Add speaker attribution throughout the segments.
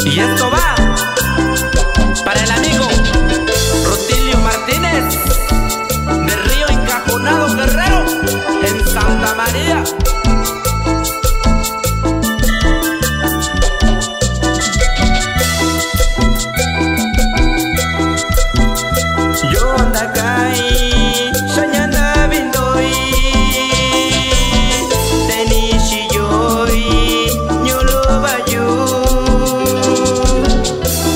Speaker 1: Y esto va para el amigo Rutilio Martínez de Río Encajonado Guerrero en Santa María. Yo anda caí, soñando vindoy, tenishi yoy, ñolo bayu,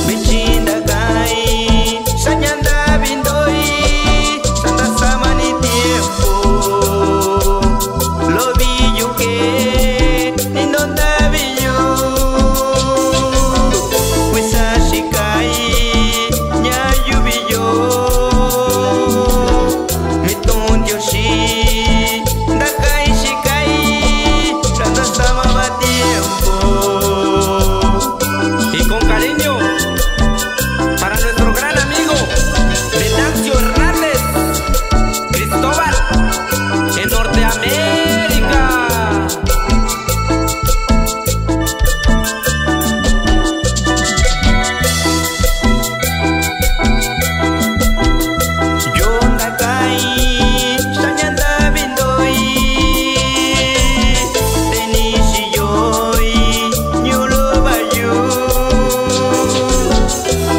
Speaker 1: bichinda caí, soñando vindoy, santa sama ni tiempo, lo vi yo que ni donde vi yo, wisashi caí, ña yo vi yo. Y con cariño para nuestro gran amigo Venancio Hernández Cristóbal en Norteamérica. Yo anda caí, soñando vindoy, tenishi yoy, ñolo bayu,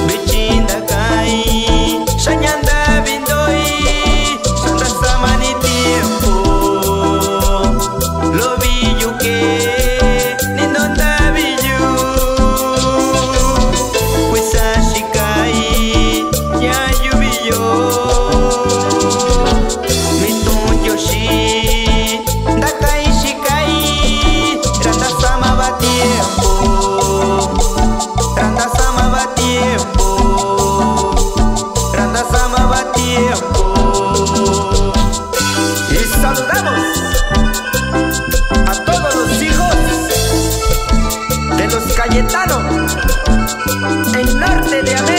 Speaker 1: bichinda caí, soñando vindoy, santa sama ni tiempo, lo vi yo que ni donde vi yo, wisashi caí, ya yo vi yo. Y saludamos a todos los hijos de los Cayetano en Norte de América.